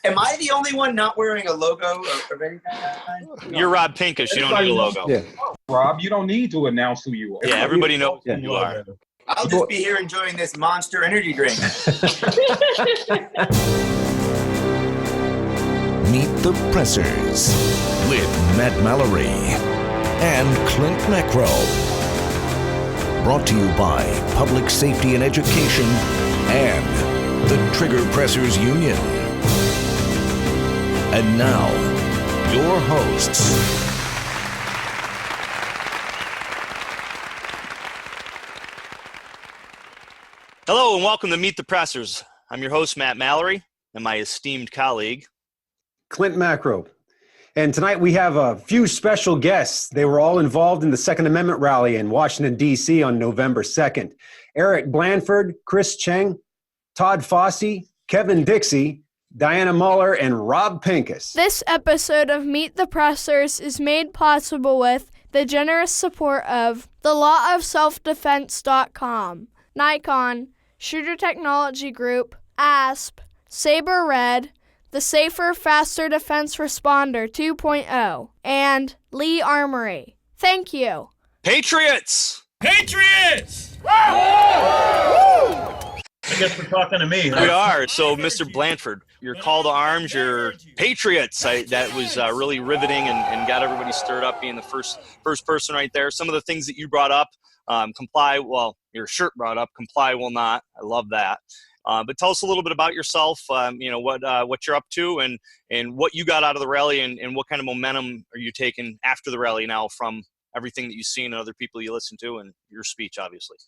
Am I the only one not wearing a logo of any kind? You're Rob Pincus. You don't need a logo. Yeah. Rob, you don't need to announce who you are. Yeah, everybody knows Yeah. who you are. I'll just be here enjoying this Monster energy drink. Meet the Pressers with Matt Mallory and Clint Macro. Brought to you by Public Safety and Education and the Trigger Pressers Union. And now, your hosts. Hello and welcome to Meet the Pressers. I'm your host, Matt Mallory, and my esteemed colleague, Clint Macro. And tonight we have a few special guests. They were all involved in the Second Amendment rally in Washington, D.C. on November 2nd. Eric Blanford, Chris Cheng, Todd Fossey, Kevin Dixie, Diana Muller, and Rob Pincus. This episode of Meet the Pressers is made possible with the generous support of the lawofselfdefense.com, Nikon, Shooter Technology Group, ASP, Saber Red, the Safer, Faster Defense Responder 2.0, and Lee Armory. Thank you. Patriots! Patriots! I guess we're talking to me. Huh? We are. So, Mr. Blanford, your call to arms, your Patriots. That was really riveting and got everybody stirred up being the first person right there. Some of the things that you brought up, comply, well, your shirt brought up, comply will not. I love that. But tell us a little bit about yourself, what you're up to and what you got out of the rally and what kind of momentum are you taking after the rally now from everything that you've seen and other people you listen to and your speech, obviously.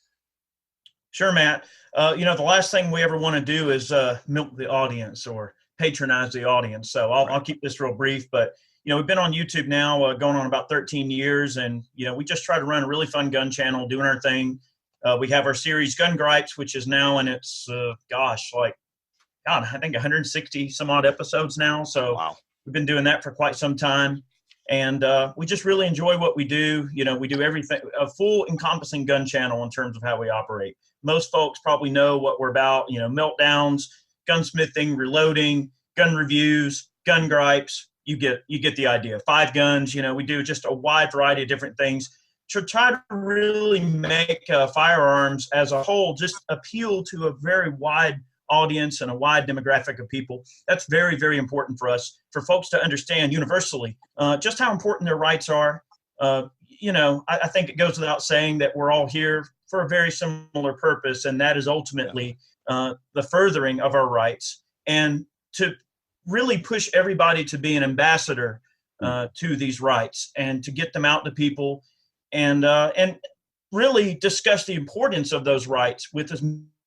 Sure, Matt. The last thing we ever want to do is milk the audience or patronize the audience. So I'll keep this real brief. But, we've been on YouTube now going on about 13 years. And, we just try to run a really fun gun channel, doing our thing. We have our series Gun Gripes, which is now in its, I think 160 some odd episodes now. So wow. We've been doing that for quite some time. And we just really enjoy what we do. We do everything, a full encompassing gun channel in terms of how we operate. Most folks probably know what we're about, meltdowns, gunsmithing, reloading, gun reviews, gun gripes. You get the idea. 5 guns, we do just a wide variety of different things to try to really make firearms as a whole just appeal to a very wide audience and a wide demographic of people. That's very, very important for us, for folks to understand universally just how important their rights are. I think it goes without saying that we're all here for a very similar purpose, and that is ultimately the furthering of our rights and to really push everybody to be an ambassador to these rights and to get them out to people and really discuss the importance of those rights with as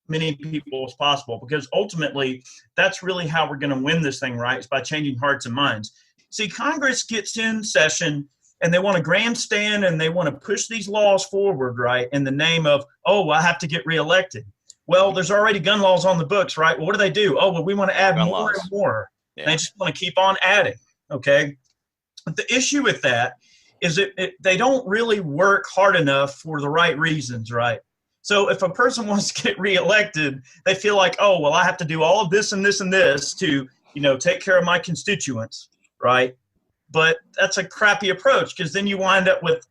many people as possible, because ultimately that's really how we're going to win this thing, right? Is by changing hearts and minds. See, Congress gets in session and they want to grandstand and they want to push these laws forward, right, in the name of, I have to get reelected. Well, there's already gun laws on the books, right? Well, what do? We want to add more and more. Yeah. And they just want to keep on adding, okay? But the issue with that is they don't really work hard enough for the right reasons, right? So if a person wants to get reelected, they feel like, I have to do all of this and this and this to, take care of my constituents, right? But that's a crappy approach, because then you wind up with,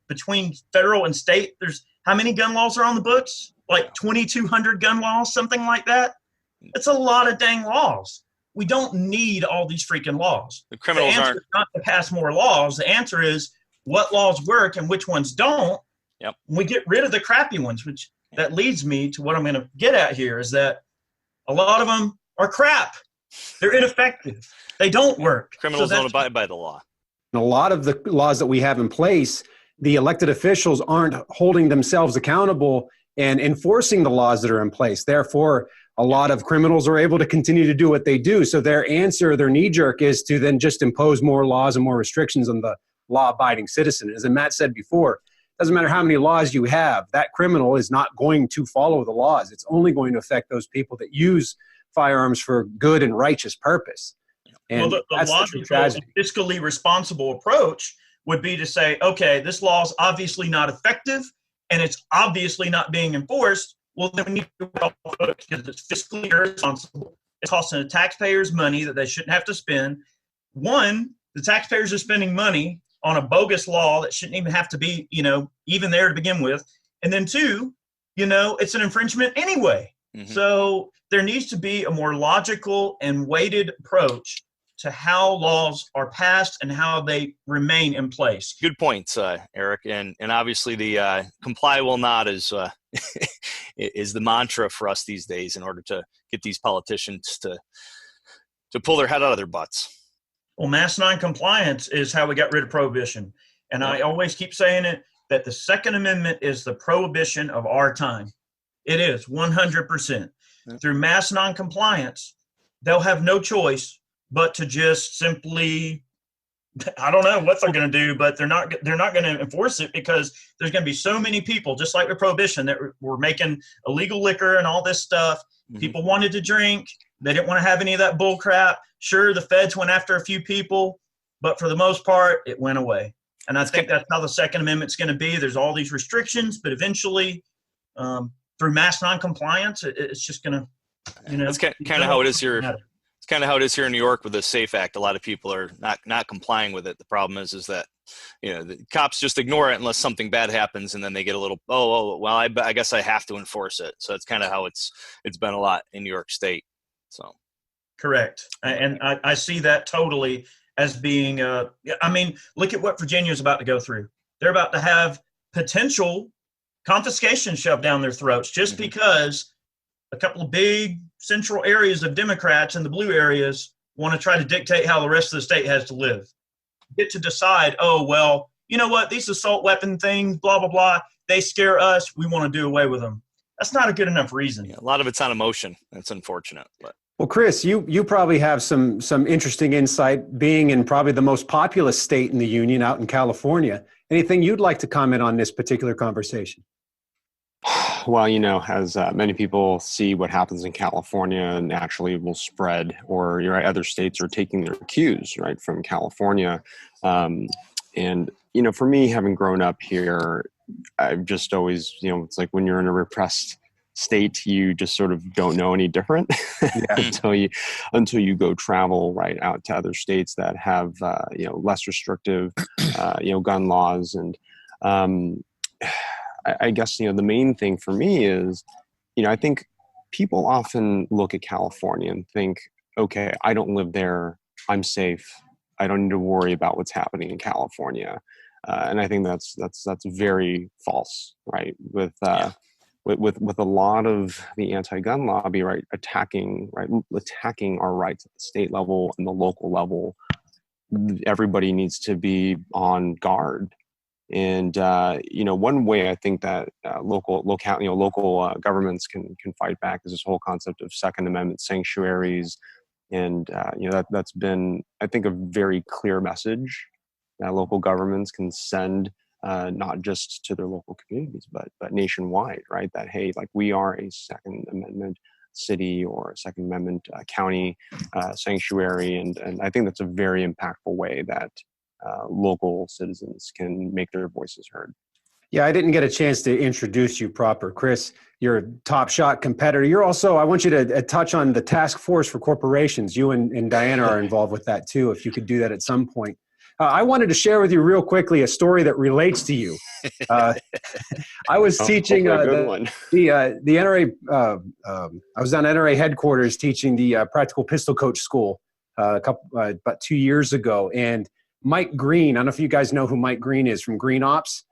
between federal and state, there's how many gun laws are on the books? Like 2,200 gun laws, something like that? It's a lot of dang laws. We don't need all these freaking laws. The criminals answer is not to pass more laws. The answer is what laws work and which ones don't. Yep. We get rid of the crappy ones, which that leads me to what I'm going to get at here is that a lot of them are crap. They're ineffective. They don't work. Criminals don't abide by the law. And a lot of the laws that we have in place, the elected officials aren't holding themselves accountable and enforcing the laws that are in place. Therefore, a lot of criminals are able to continue to do what they do. So their answer, their knee-jerk is to then just impose more laws and more restrictions on the law-abiding citizen. As Matt said before, it doesn't matter how many laws you have, that criminal is not going to follow the laws. It's only going to affect those people that use firearms for good and righteous purpose. And the that's logical, the tragedy. fiscally responsible approach would be to say, okay, this law is obviously not effective and it's obviously not being enforced. Well, then we need to because it's fiscally irresponsible It's costing the taxpayers money that they shouldn't have to spend. One, the taxpayers are spending money on a bogus law that shouldn't even have to be, even there to begin with. And then two, it's an infringement anyway. Mm-hmm. So there needs to be a more logical and weighted approach to how laws are passed and how they remain in place. Good points, Eric. And obviously the comply will not is is the mantra for us these days in order to get these politicians to pull their head out of their butts. Well, mass noncompliance is how we got rid of prohibition. And I always keep saying it, that the Second Amendment is the prohibition of our time. It is 100%. Through mass noncompliance, they'll have no choice but to just simply, I don't know what they're going to do, but they're not going to enforce it because there's going to be so many people, just like with prohibition, that were making illegal liquor and all this stuff. Mm-hmm. People wanted to drink. They didn't want to have any of that bull crap. Sure, the feds went after a few people, but for the most part, it went away. And I think that's how the Second Amendment's going to be. There's all these restrictions, but eventually, through mass noncompliance, it's just going to, That's kind of how it is here. It's kind of how it is here in New York with the SAFE Act. A lot of people are not complying with it. The problem is that, the cops just ignore it unless something bad happens, and then they get a little, well, I guess I have to enforce it. So it's kind of how it's been a lot in New York State. So. Correct. And I see that totally as being, look at what Virginia is about to go through. They're about to have potential confiscation shoved down their throats just because a couple of big central areas of Democrats in the blue areas want to try to dictate how the rest of the state has to live. Get to decide, you know what, these assault weapon things, blah, blah, blah, they scare us. We want to do away with them. That's not a good enough reason. Yeah, a lot of it's on emotion. It's unfortunate. But. Well, Chris, you probably have some interesting insight being in probably the most populous state in the union out in California. Anything you'd like to comment on this particular conversation? Well, as many people see what happens in California naturally will spread, or other states are taking their cues, right, from California. And, for me, having grown up here, I've just always, it's like when you're in a repressed state, you just sort of don't know any different until you go travel right out to other states that have, less restrictive, gun laws. And, I guess, the main thing for me is, I think people often look at California and think, okay, I don't live there. I'm safe. I don't need to worry about what's happening in California. And I think that's very false, right? With a lot of the anti-gun lobby, right, attacking our rights at the state level and the local level. Everybody needs to be on guard. And one way I think that local governments can fight back is this whole concept of Second Amendment sanctuaries, and that's been, I think, a very clear message that local governments can send, not just to their local communities, but nationwide, right? That hey, like we are a Second Amendment city or a Second Amendment county sanctuary, and I think that's a very impactful way that local citizens can make their voices heard. Yeah, I didn't get a chance to introduce you proper. Chris, you're a top shot competitor. You're also, I want you to touch on the task force for corporations. You and Diana are involved with that too, if you could do that at some point. I wanted to share with you real quickly a story that relates to you. I was teaching the NRA, I was on NRA headquarters teaching the Practical Pistol Coach School about 2 years ago, and Mike Green, I don't know if you guys know who Mike Green is from Green Ops.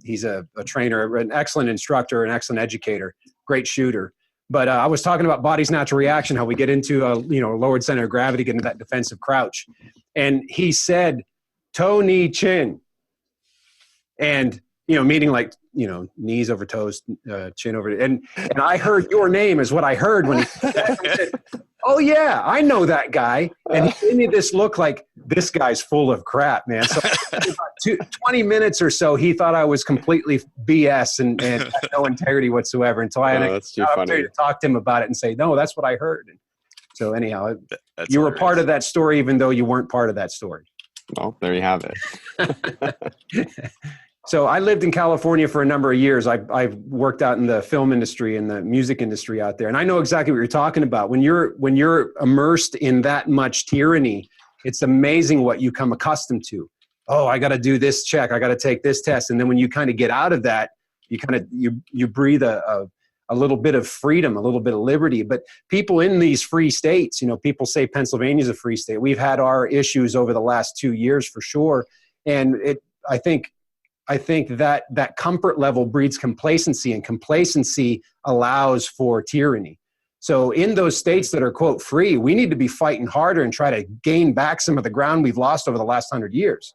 He's a trainer, an excellent instructor, an excellent educator, great shooter. But I was talking about body's natural reaction, how we get into a lowered center of gravity, get into that defensive crouch. And he said, toe, knee, chin. And, meaning like, knees over toes, chin over. And I heard your name is what I heard when he said that. I said, oh, yeah, I know that guy. And he gave me this look like, this guy's full of crap, man. So about 20 minutes or so, he thought I was completely BS and had no integrity whatsoever until I had an opportunity to talk to him about it and say, no, that's what I heard. And so anyhow, you were part of that story, even though you weren't part of that story. Well, there you have it. So I lived in California for a number of years. I've worked out in the film industry and the music industry out there, and I know exactly what you're talking about. When you're immersed in that much tyranny, it's amazing what you come accustomed to. Oh, I got to do this check. I got to take this test, and then when you kind of get out of that, you breathe a little bit of freedom, a little bit of liberty. But people in these free states, people say Pennsylvania's a free state. We've had our issues over the last 2 years for sure, and I think that comfort level breeds complacency, and complacency allows for tyranny. So in those states that are, quote, free, we need to be fighting harder and try to gain back some of the ground we've lost over the last 100 years.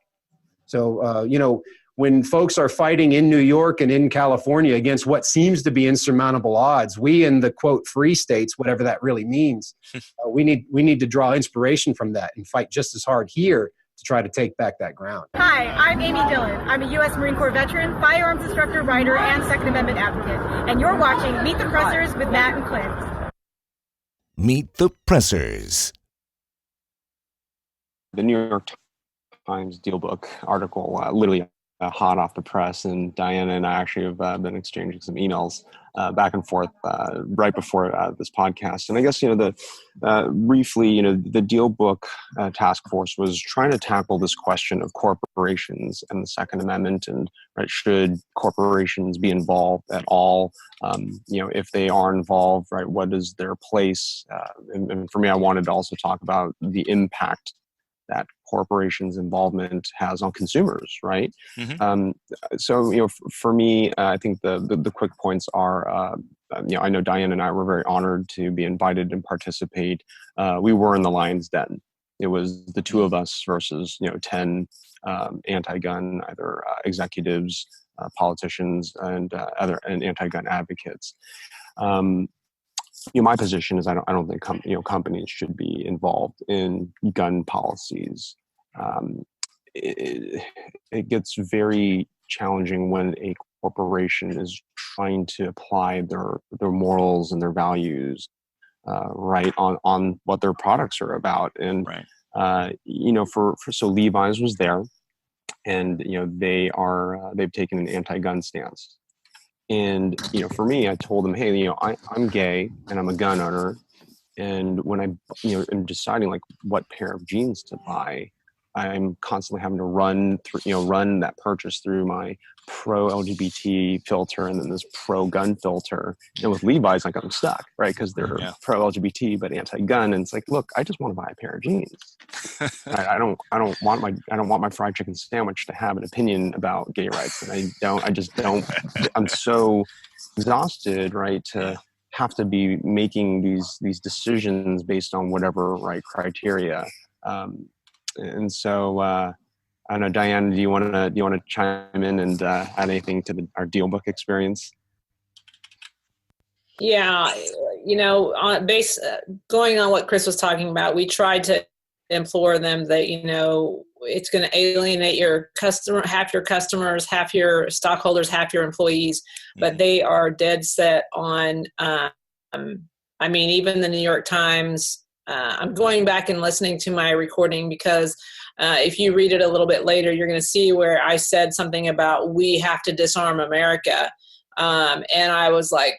So, when folks are fighting in New York and in California against what seems to be insurmountable odds, we in the, quote, free states, whatever that really means, we need to draw inspiration from that and fight just as hard here to try to take back that ground. Hi, I'm Amy Dillon. I'm a U.S. Marine Corps veteran, firearms instructor, writer, and Second Amendment advocate. And you're watching Meet the Pressers with Matt and Clint. Meet the Pressers. The New York Times DealBook article, literally hot off the press, and Diana and I actually have been exchanging some emails back and forth right before this podcast. And I guess briefly, the DealBook task force was trying to tackle this question of corporations and the Second Amendment, and should corporations be involved at all? If they are involved, what is their place? And for me, I wanted to also talk about the impact that corporations' involvement has on consumers, right? Mm-hmm. So, for me, I think the quick points are, I know Diane and I were very honored to be invited and participate. We were in the lion's den. It was the two of us versus, 10 anti-gun, either executives, politicians, and other anti-gun advocates. My position is I don't think companies should be involved in gun policies. It gets very challenging when a corporation is trying to apply their morals and their values on what their products are about. And so Levi's was there, and they've taken an anti-gun stance. And, for me, I told them, hey, I'm gay and I'm a gun owner. And when I, am deciding what pair of jeans to buy, I'm constantly having to run that purchase through my pro-LGBT filter and then this pro-gun filter. And with Levi's, I'm stuck, right? Because they're pro-LGBT but anti-gun. And it's look, I just want to buy a pair of jeans. I don't want my fried chicken sandwich to have an opinion about gay rights. And I just don't. I'm so exhausted, to have to be making these decisions based on whatever criteria. And so I don't know, Diane, do you want to chime in and add anything to our DealBook experience? Yeah, going on what Chris was talking about, we tried to implore them that it's going to alienate your customer, half your customers, half your stockholders, half your employees, but they are dead set on. Even the New York Times. I'm going back and listening to my recording because if you read it a little bit later, you're going to see where I said something about we have to disarm America. And I was like,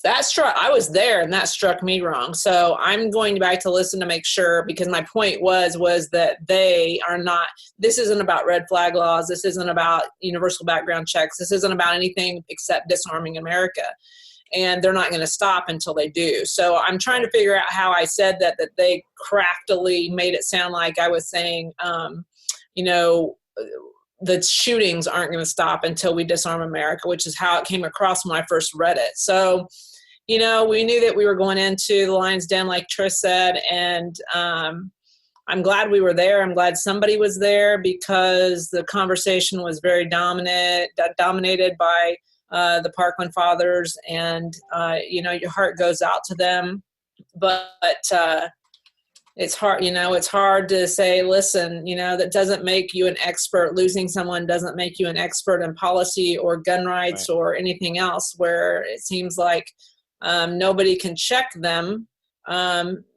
I was there and that struck me wrong. So I'm going back to listen to make sure, because my point was that they are not, this isn't about red flag laws. This isn't about universal background checks. This isn't about anything except disarming America. And they're not going to stop until they do. So I'm trying to figure out how I said that they craftily made it sound like I was saying, the shootings aren't going to stop until we disarm America, which is how it came across when I first read it. So, we knew that we were going into the lion's den, like Trish said, and I'm glad we were there. I'm glad somebody was there because the conversation was very dominated by the Parkland Fathers, and your heart goes out to them, but it's hard. It's hard to say, listen, that doesn't make you an expert. Losing someone doesn't make you an expert in policy or gun rights or anything else. Where it seems like nobody can check them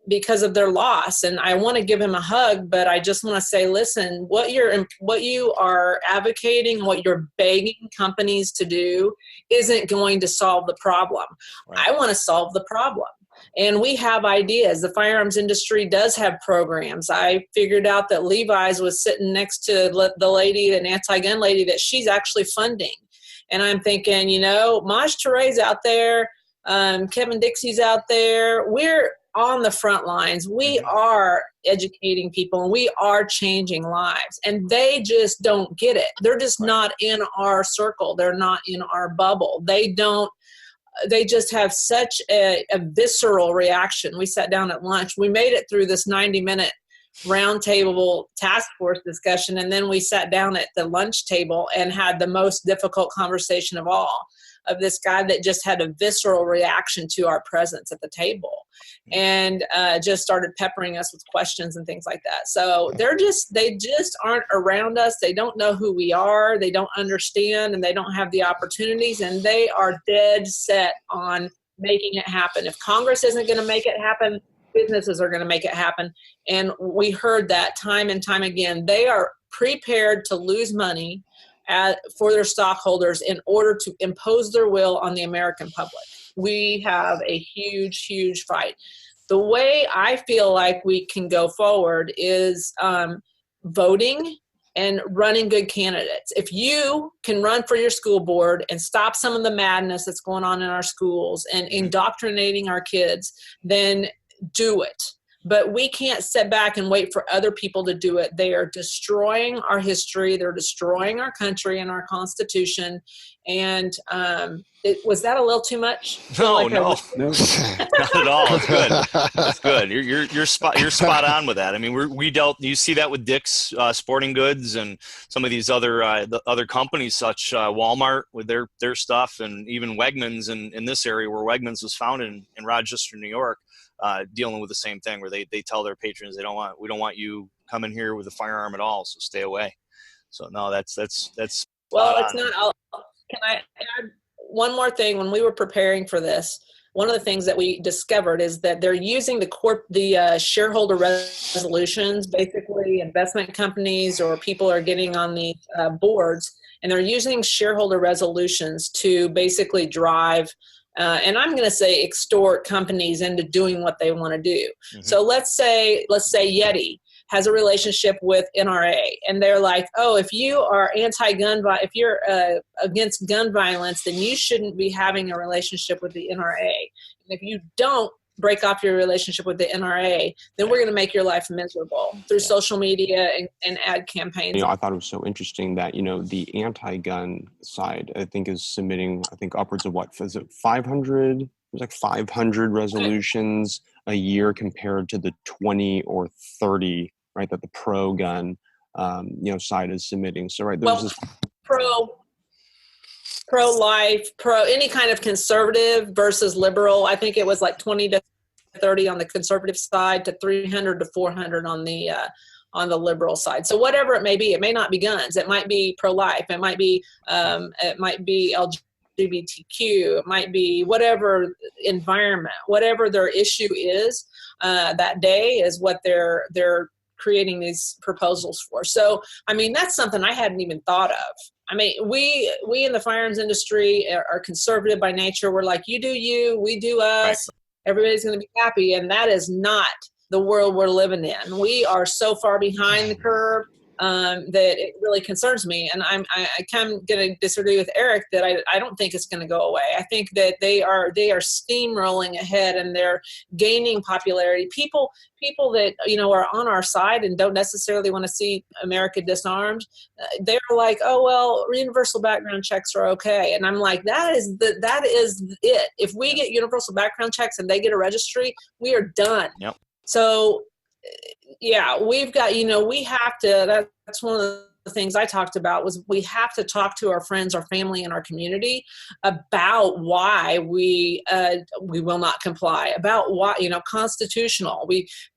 because of their loss. And I want to give him a hug, but I just want to say, listen, what you are advocating, what you're begging companies to do isn't going to solve the problem. Right. I want to solve the problem. And we have ideas. The firearms industry does have programs. I figured out that Levi's was sitting next to the lady, an anti-gun lady, that she's actually funding. And I'm thinking, Maj Touré's out there, Kevin Dixie's out there. We're on the front lines. We are educating people, and we are changing lives. And they just don't get it. They're just not in our circle. They're not in our bubble. They just have such a visceral reaction. We sat down at lunch. We made it through this 90-minute roundtable task force discussion, and then we sat down at the lunch table and had the most difficult conversation of all, of this guy that just had a visceral reaction to our presence at the table, and just started peppering us with questions and things like that. So they just aren't around us. They don't know who we are. They don't understand, and they don't have the opportunities, and they are dead set on making it happen. If Congress isn't going to make it happen, businesses are going to make it happen. And we heard that time and time again. They are prepared to lose money for their stockholders in order to impose their will on the American public. We have a huge, huge fight. The way I feel like we can go forward is voting and running good candidates. If you can run for your school board and stop some of the madness that's going on in our schools and indoctrinating our kids, then do it. But we can't sit back and wait for other people to do it. They are destroying our history. They're destroying our country and our Constitution. And was that a little too much? No, not at all. It's good. It's good. You're spot on with that. I mean, we dealt. You see that with Dick's Sporting Goods and some of these other companies, such Walmart with their stuff, and even Wegmans in this area where Wegmans was founded in Rochester, New York. Dealing with the same thing, where they tell their patrons we don't want you coming here with a firearm at all, so stay away. So no, that's well, it's not. Can I add one more thing? When we were preparing for this, one of the things that we discovered is that they're using the shareholder resolutions. Basically, investment companies or people are getting on the boards, and they're using shareholder resolutions to basically drive. And I'm going to say extort companies into doing what they want to do. Mm-hmm. So let's say Yeti has a relationship with NRA, and they're like, oh, if you are if you're against gun violence, then you shouldn't be having a relationship with the NRA. And if you don't break off your relationship with the NRA, then we're going to make your life miserable through social media and ad campaigns. I thought it was so interesting that, the anti-gun side, I think, is submitting, upwards of 500? There's like 500 resolutions a year compared to the 20 or 30, right, that the pro-gun, side is submitting. So, right, there's this pro-life, any kind of conservative versus liberal. I think it was like 20 to 30 on the conservative side to 300 to 400 on the liberal side. So whatever it may be, it may not be guns. It might be pro-life. It might be LGBTQ. It might be whatever environment, whatever their issue is that day is what they're creating these proposals for. So, I mean, that's something I hadn't even thought of. I mean, we in the firearms industry are conservative by nature. We're like, you do you, we do us. Right. Everybody's going to be happy. And that is not the world we're living in. We are so far behind the curve that it really concerns me. And I kind of going to disagree with Eric that I don't think it's going to go away. I think that they are steamrolling ahead, and they're gaining popularity. People that, are on our side and don't necessarily want to see America disarmed, they're like, oh, well, universal background checks are okay. And I'm like, that is it. If we get universal background checks and they get a registry, we are done. Yep. So, yeah, we've got, we have to, that's one of the things I talked about was we have to talk to our friends, our family, and our community about why we will not comply, about why, constitutional,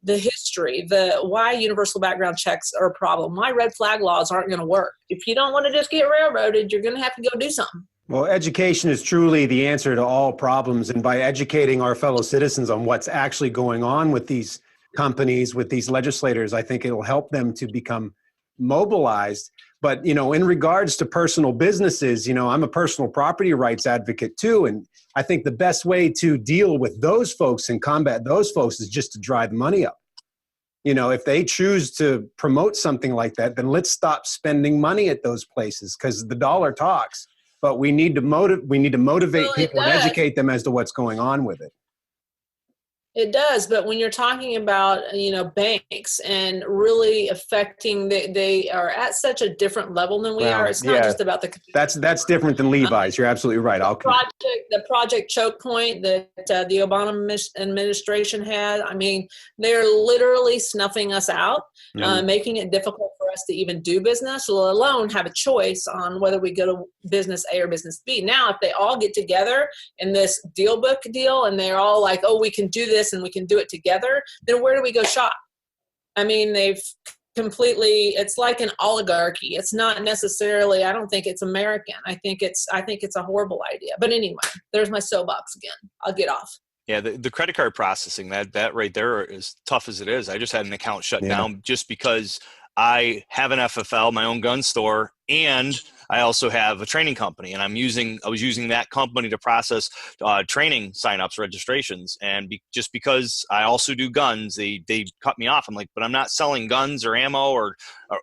the history, why universal background checks are a problem, why red flag laws aren't going to work. If you don't want to just get railroaded, you're going to have to go do something. Well, education is truly the answer to all problems. And by educating our fellow citizens on what's actually going on with these companies, with these legislators, I think it'll help them to become mobilized. But, in regards to personal businesses, I'm a personal property rights advocate too. And I think the best way to deal with those folks and combat those folks is just to drive money up. If they choose to promote something like that, then let's stop spending money at those places, because the dollar talks. But we need to motivate people and educate them as to what's going on with it. It does, but when you're talking about, banks and really affecting, they are at such a different level than we are. It's not just about the. That's different than Levi's. You're absolutely right. The project choke point that the Obama administration had. I mean, they're literally snuffing us out, making it difficult for us to even do business, let alone have a choice on whether we go to business A or business B. Now, if they all get together in this deal book deal and they're all like, oh, we can do this and we can do it together, then where do we go shop? I mean, they've completely, it's like an oligarchy. It's not necessarily, I don't think it's American. I think it's a horrible idea. But anyway, there's my soapbox again. I'll get off. Yeah, the credit card processing, that right there, is tough as it is. I just had an account shut down just because I have an FFL, my own gun store, and I also have a training company, and I was using that company to process training signups, registrations, and just because I also do guns, they cut me off. I'm like, but I'm not selling guns or ammo or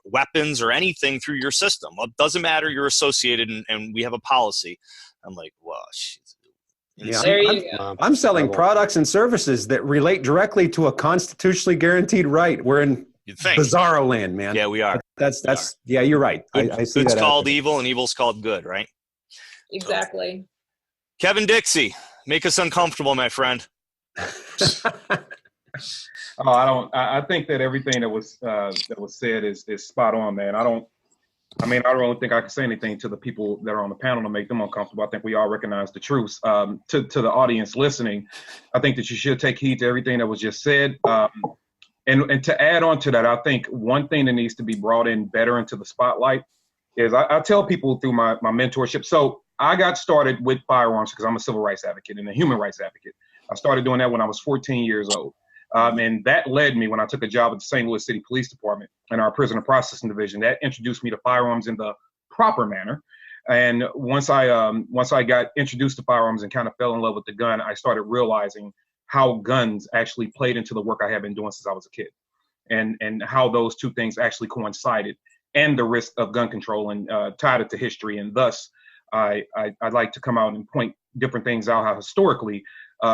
weapons or anything through your system. Well, it doesn't matter. You're associated, and we have a policy. I'm like, well, I'm selling products and services that relate directly to a constitutionally guaranteed right. We're in bizarro land, man. Yeah, we are. Yeah, you're right. I see Good's that. called evil and evil's called good, right? Exactly. Kevin Dixie, make us uncomfortable, my friend. I think that everything that was said is spot on, man. I don't really think I can say anything to the people that are on the panel to make them uncomfortable. I think we all recognize the truth. To the audience listening, I think that you should take heed to everything that was just said. And to add on to that, I think one thing that needs to be brought in better into the spotlight is I tell people through my mentorship. So I got started with firearms because I'm a civil rights advocate and a human rights advocate. I started doing that when I was 14 years old. And that led me when I took a job at the St. Louis City Police Department in our prisoner processing division. That introduced me to firearms in the proper manner. And once I got introduced to firearms and kind of fell in love with the gun, I started realizing how guns actually played into the work I have been doing since I was a kid, and how those two things actually coincided, and the risk of gun control, and tied it to history. And thus, I'd like to come out and point different things out, how historically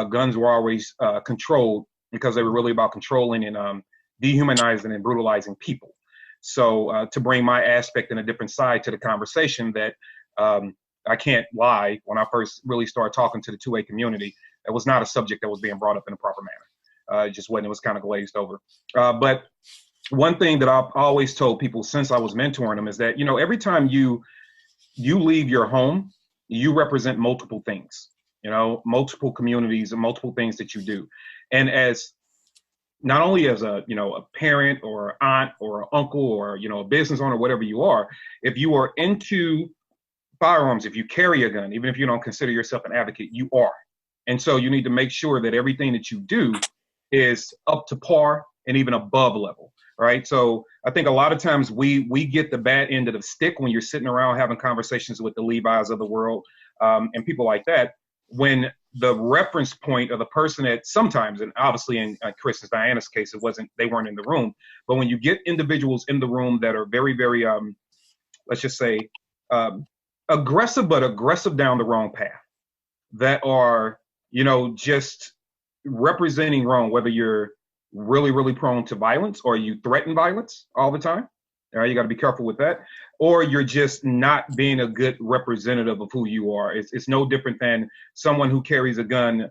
guns were always controlled because they were really about controlling and dehumanizing and brutalizing people. So to bring my aspect and a different side to the conversation, that I can't lie, when I first really started talking to the 2A community, it was not a subject that was being brought up in a proper manner. It just wasn't. It was kind of glazed over. But one thing that I've always told people since I was mentoring them is that, every time you leave your home, you represent multiple things, multiple communities and multiple things that you do. And as not only as a parent or aunt or uncle or, a business owner, whatever you are, if you are into firearms, if you carry a gun, even if you don't consider yourself an advocate, you are. And so you need to make sure that everything that you do is up to par and even above level, right? So I think a lot of times we get the bad end of the stick when you're sitting around having conversations with the Levi's of the world and people like that, when the reference point of the person that sometimes, and obviously in Chris and Diana's case, they weren't in the room, but when you get individuals in the room that are very, very, let's just say, aggressive, but aggressive down the wrong path, that are, just representing wrong, whether you're really, really prone to violence or you threaten violence all the time. All right, you got to be careful with that. Or you're just not being a good representative of who you are. It's no different than someone who carries a gun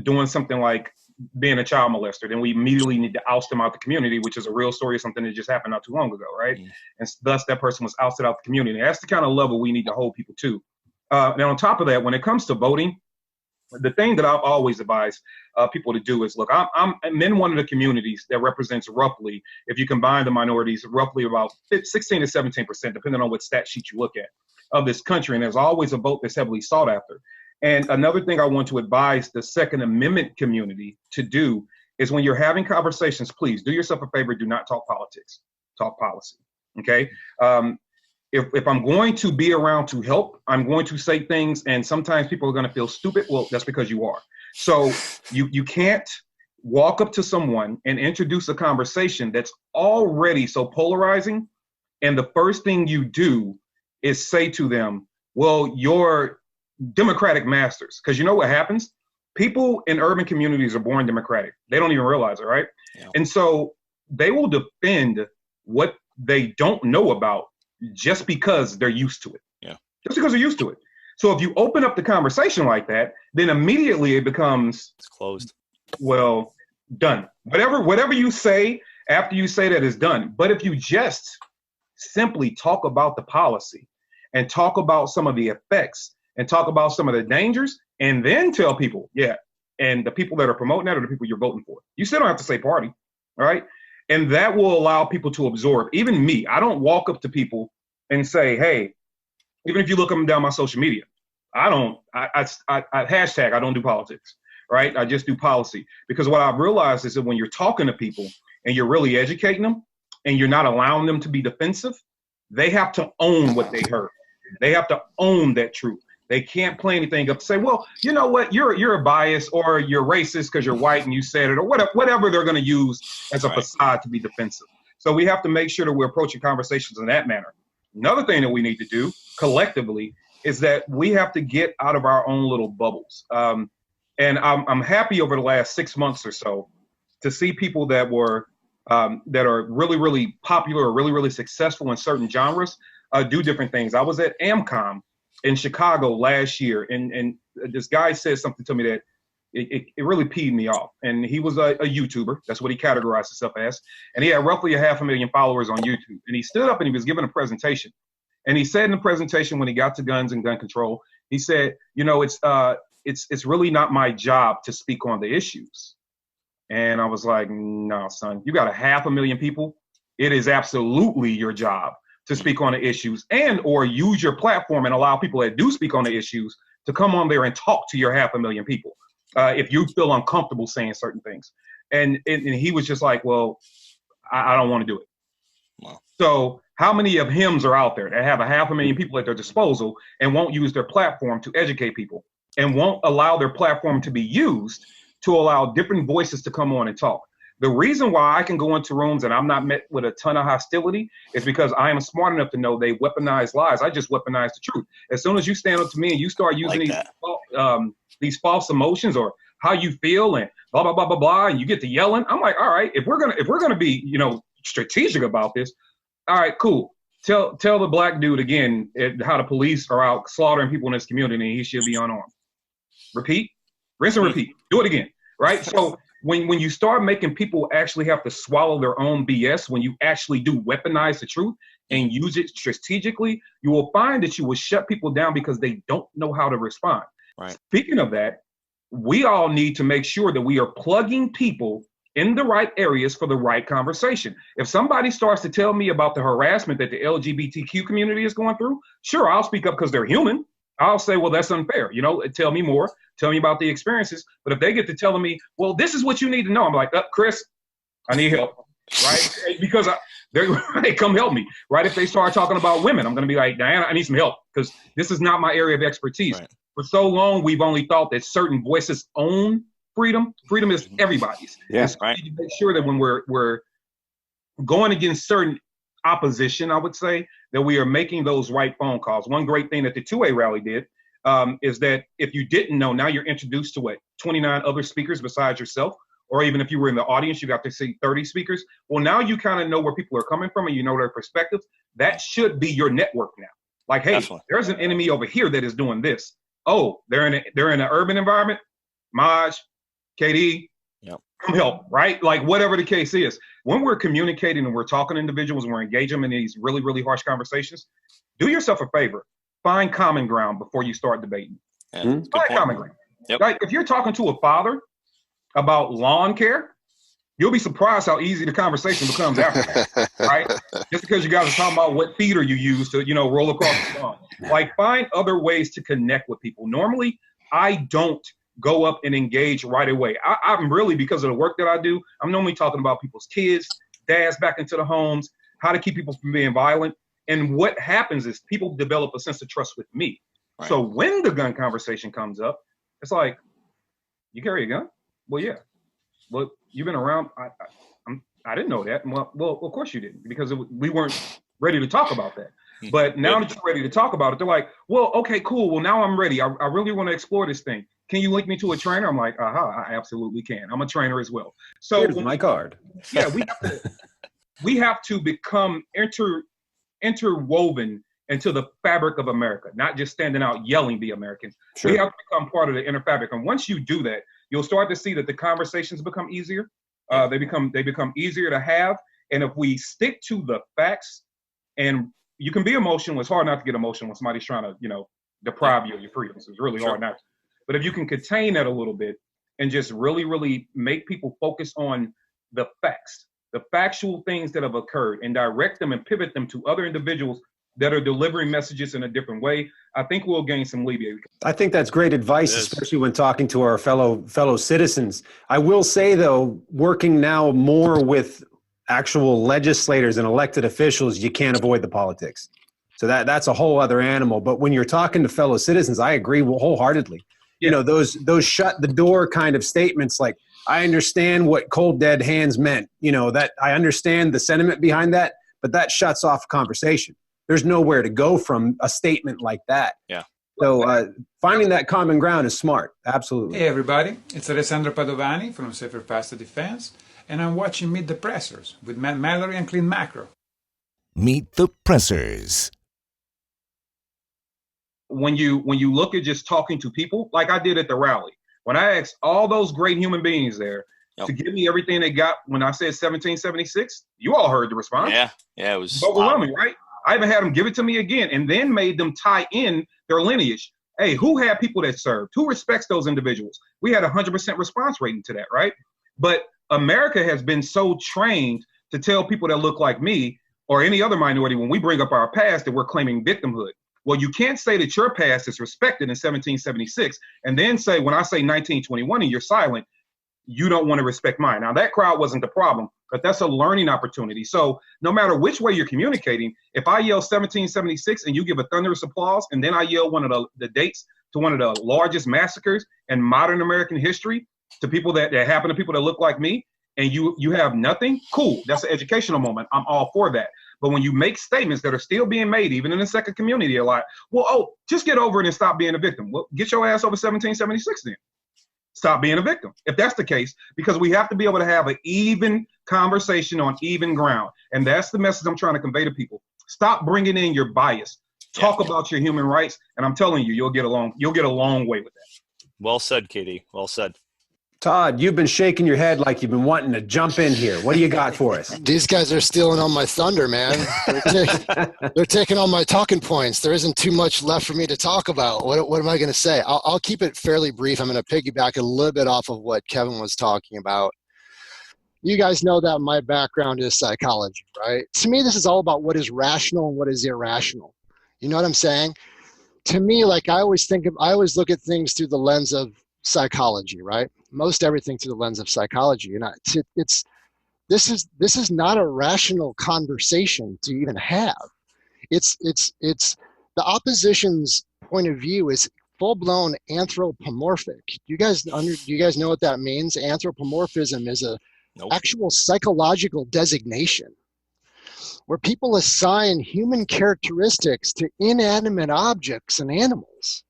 doing something like being a child molester. Then we immediately need to oust them out the community, which is a real story of something that just happened not too long ago, right? And thus that person was ousted out the community. That's the kind of level we need to hold people to. Now, on top of that, when it comes to voting, the thing that I've always advised people to do is, look, I'm in one of the communities that represents roughly, if you combine the minorities, roughly about 16 to 17%, depending on what stat sheet you look at, of this country, and there's always a vote that's heavily sought after. And another thing I want to advise the Second Amendment community to do is when you're having conversations, please do yourself a favor. Do not talk politics, talk policy. Okay. If I'm going to be around to help, I'm going to say things, and sometimes people are going to feel stupid. Well, that's because you are. So you can't walk up to someone and introduce a conversation that's already so polarizing. And the first thing you do is say to them, well, you're Democratic masters. Because you know what happens? People in urban communities are born Democratic. They don't even realize it, right? Yeah. And so they will defend what they don't know about just because they're used to it. Yeah. Just because they're used to it. So if you open up the conversation like that, then immediately it becomes, it's closed. Well, done. Whatever you say after you say that is done. But if you just simply talk about the policy and talk about some of the effects and talk about some of the dangers and then tell people, yeah, and the people that are promoting that are the people you're voting for. You still don't have to say party, all right? And that will allow people to absorb. Even me, I don't walk up to people and say, hey, even if you look them down my social media, I hashtag, I don't do politics, right? I just do policy. Because what I've realized is that when you're talking to people and you're really educating them and you're not allowing them to be defensive, they have to own what they heard. They have to own that truth. They can't play anything up to say, well, you know what, you're a bias or you're racist because you're white and you said it, or whatever they're going to use as a facade to be defensive. So we have to make sure that we're approaching conversations in that manner. Another thing that we need to do collectively is that we have to get out of our own little bubbles. And I'm happy over the last 6 months or so to see people that are really, really popular or really, really successful in certain genres do different things. I was at AmCom in Chicago last year, and this guy said something to me that it really peed me off. And he was a YouTuber. That's what he categorized himself as. And he had roughly 500,000 followers on YouTube. And he stood up and he was giving a presentation. And he said in the presentation, when he got to guns and gun control, he said, you know, it's really not my job to speak on the issues. And I was like, no, son, you got 500,000 people. It is absolutely your job to speak on the issues and or use your platform and allow people that do speak on the issues to come on there and talk to your 500,000 people if you feel uncomfortable saying certain things. And he was just like, well, I don't want to do it. Wow. So how many of hims are out there that have 500,000 people at their disposal and won't use their platform to educate people and won't allow their platform to be used to allow different voices to come on and talk? The reason why I can go into rooms and I'm not met with a ton of hostility is because I am smart enough to know they weaponize lies. I just weaponize the truth. As soon as you stand up to me and you start using these false emotions or how you feel and blah, blah, blah, blah, blah, and you get to yelling, I'm like, all right, if we're gonna be, you know, strategic about this, all right, cool. Tell the black dude again how the police are out slaughtering people in this community and he should be unarmed. Repeat, rinse and repeat. Do it again, right? So when you start making people actually have to swallow their own BS, when you actually do weaponize the truth and use it strategically, you will find that you will shut people down because they don't know how to respond. Right. Speaking of that, we all need to make sure that we are plugging people in the right areas for the right conversation. If somebody starts to tell me about the harassment that the LGBTQ community is going through, sure, I'll speak up because they're human. I'll say, well, that's unfair. You know, tell me more. Tell me about the experiences. But if they get to telling me, well, this is what you need to know, I'm like, Chris, I need help, right? Because they come help me, right? If they start talking about women, I'm going to be like, Diana, I need some help because this is not my area of expertise. Right. For so long, we've only thought that certain voices own freedom. Freedom is everybody's. Yeah, so right. We need to make sure that when we're going against certain opposition, I would say, that we are making those right phone calls. One great thing that the 2A rally did is that if you didn't know, now you're introduced to 29 other speakers besides yourself, or even if you were in the audience, you got to see 30 speakers. Well, now you kind of know where people are coming from and you know their perspectives. That should be your network now. Like, hey, Definitely. There's an enemy over here that is doing this. Oh, they're in an urban environment. Maj, KD, come help, right? Like whatever the case is. When we're communicating and we're talking to individuals and we're engaging them in these really, really harsh conversations, do yourself a favor. Find common ground before you start debating. Find common ground. Yep. Like if you're talking to a father about lawn care, you'll be surprised how easy the conversation becomes after that, right? Just because you guys are talking about what feeder you use to, roll across the lawn. Like, find other ways to connect with people. Normally, I don't go up and engage right away. I'm really, because of the work that I do, I'm normally talking about people's kids, dads back into the homes, how to keep people from being violent. And what happens is people develop a sense of trust with me. Right. So when the gun conversation comes up, it's like, you carry a gun? Well, yeah. Well, you've been around. I didn't know that. Well, of course you didn't, because we weren't ready to talk about that. But now that you're ready to talk about it, they're like, well, okay, cool. Well, now I'm ready. I really want to explore this thing. Can you link me to a trainer? I'm like, I absolutely can. I'm a trainer as well. So here's my card. Yeah, we have to become interwoven into the fabric of America, not just standing out yelling the Americans. Sure. We have to become part of the inner fabric. And once you do that, you'll start to see that the conversations become easier. They become easier to have. And if we stick to the facts, and you can be emotional, it's hard not to get emotional when somebody's trying to, deprive you of your freedoms. It's really hard not to. But if you can contain that a little bit and just really, really make people focus on the facts, the factual things that have occurred, and direct them and pivot them to other individuals that are delivering messages in a different way, I think we'll gain some alleviation. I think that's great advice, especially when talking to our fellow citizens. I will say, though, working now more with actual legislators and elected officials, you can't avoid the politics. So that's a whole other animal. But when you're talking to fellow citizens, I agree wholeheartedly. Yeah. Those shut the door kind of statements, like, I understand what cold dead hands meant, that I understand the sentiment behind that, but that shuts off conversation. There's nowhere to go from a statement like that. Yeah. So finding that common ground is smart. Absolutely. Hey, everybody. It's Alessandro Padovani from Safer Faster Defense, and I'm watching Meet the Pressers with Matt Mallory and Clint Macro. Meet the Pressers. When you look at just talking to people, like I did at the rally, when I asked all those great human beings there to give me everything they got when I said 1776, you all heard the response. Yeah, it was overwhelming, right? I even had them give it to me again, and then made them tie in their lineage. Hey, who had people that served? Who respects those individuals? We had 100% response rating to that, right? But America has been so trained to tell people that look like me or any other minority, when we bring up our past, that we're claiming victimhood. Well, you can't say that your past is respected in 1776 and then say, when I say 1921 and you're silent, you don't want to respect mine. Now, that crowd wasn't the problem, but that's a learning opportunity. So no matter which way you're communicating, if I yell 1776 and you give a thunderous applause, and then I yell one of the dates to one of the largest massacres in modern American history to people that happen to people that look like me, and you have nothing, cool. That's an educational moment. I'm all for that. But when you make statements that are still being made, even in the second community, a lot, just get over it and stop being a victim. Well, get your ass over 1776 then. Stop being a victim, if that's the case, because we have to be able to have an even conversation on even ground. And that's the message I'm trying to convey to people. Stop bringing in your bias. Talk about your human rights, and I'm telling you, you'll get a long way with that. Well said, Katie. Well said. Todd, you've been shaking your head like you've been wanting to jump in here. What do you got for us? These guys are stealing all my thunder, man. They're taking all my talking points. There isn't too much left for me to talk about. What am I going to say? I'll keep it fairly brief. I'm going to piggyback a little bit off of what Kevin was talking about. You guys know that my background is psychology, right? To me, this is all about what is rational and what is irrational. You know what I'm saying? To me, like I always look at things through the lens of psychology, right? Most everything through the lens of psychology. And this is not a rational conversation to even have. It's the opposition's point of view is full-blown anthropomorphic. Do you guys know what that means? Anthropomorphism is a actual psychological designation where people assign human characteristics to inanimate objects and animals.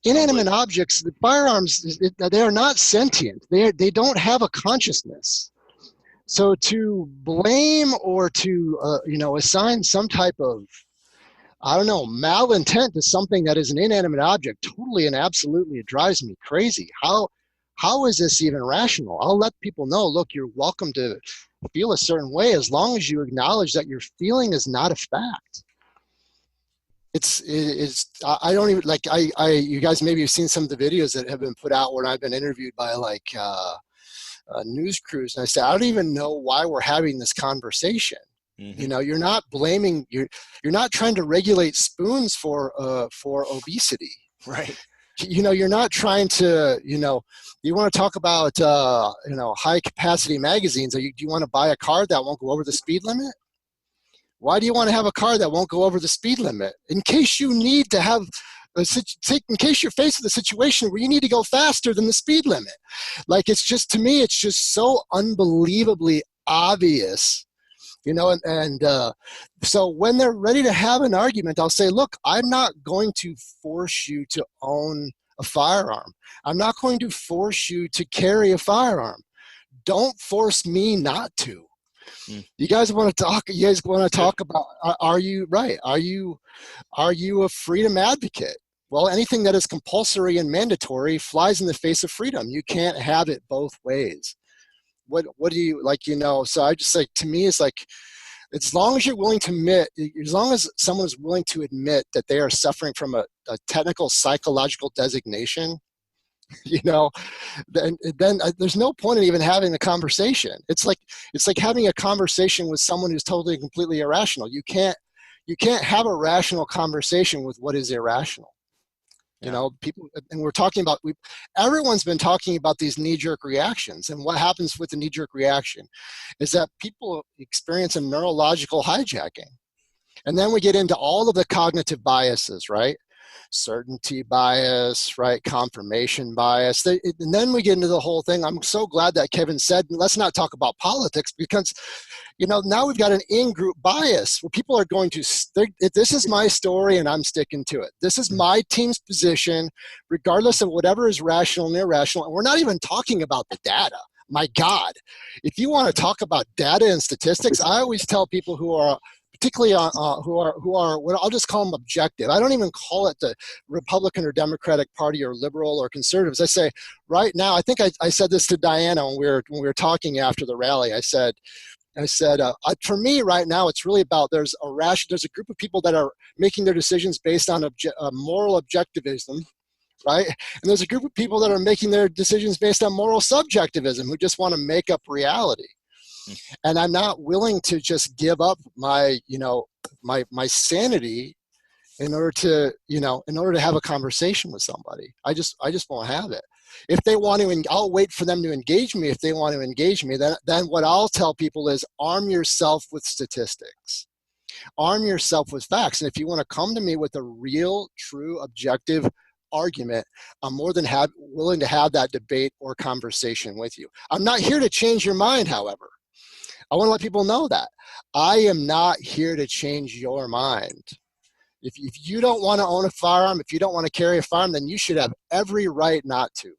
Inanimate objects, the firearms, they are not sentient. They don't have a consciousness. So to blame or to assign some type of, malintent to something that is an inanimate object, totally and absolutely, it drives me crazy. How is this even rational? I'll let people know, look, you're welcome to feel a certain way as long as you acknowledge that your feeling is not a fact. I don't even you guys maybe have seen some of the videos that have been put out where I've been interviewed by news crews, and I say, I don't even know why we're having this conversation. You know, you're not blaming, you're not trying to regulate spoons for obesity. Right. You know, you're not trying to, you know, you want to talk about, you know, high capacity magazines. Do you want to buy a car that won't go over the speed limit? Why do you want to have a car that won't go over the speed limit? In case you need to have, in case you're faced with a situation where you need to go faster than the speed limit. Like, it's just, to me, it's just so unbelievably obvious. You know, so when they're ready to have an argument, I'll say, look, I'm not going to force you to own a firearm. I'm not going to force you to carry a firearm. Don't force me not to. You guys want to talk? You guys want to talk about? Are you right? Are you a freedom advocate? Well, anything that is compulsory and mandatory flies in the face of freedom. You can't have it both ways. What do you like? You know, so I just like, to me, it's like, as long as you're willing to admit, as long as someone is willing to admit that they are suffering from a technical psychological designation, you know, then there's no point in even having a conversation. It's like having a conversation with someone who's totally and completely irrational. You can't have a rational conversation with what is irrational. You know, people, and we're talking about, everyone's been talking about these knee-jerk reactions. And what happens with the knee-jerk reaction is that people experience a neurological hijacking. And then we get into all of the cognitive biases, right? Certainty bias, right? Confirmation bias. And then we get into the whole thing. I'm so glad that Kevin said, let's not talk about politics, because, you know, now we've got an in-group bias where people are going to, this is my story and I'm sticking to it. This is my team's position, regardless of whatever is rational and irrational. And we're not even talking about the data. My God, if you want to talk about data and statistics, I always tell people who are, particularly who are what I'll just call them objective. I don't even call it the Republican or Democratic Party or liberal or conservatives. I say right now, I think I said this to Diana when we were talking after the rally. I said, for me right now, it's really about, there's a group of people that are making their decisions based on moral objectivism, right? And there's a group of people that are making their decisions based on moral subjectivism, who just want to make up reality. And I'm not willing to just give up my sanity in order to have a conversation with somebody. I just won't have it. If they want to, I'll wait for them to engage me. If they want to engage me, then what I'll tell people is, arm yourself with statistics. Arm yourself with facts. And if you want to come to me with a real, true, objective argument, I'm more than willing to have that debate or conversation with you. I'm not here to change your mind, however. I want to let people know that I am not here to change your mind. If you don't want to own a firearm, if you don't want to carry a firearm, then you should have every right not to.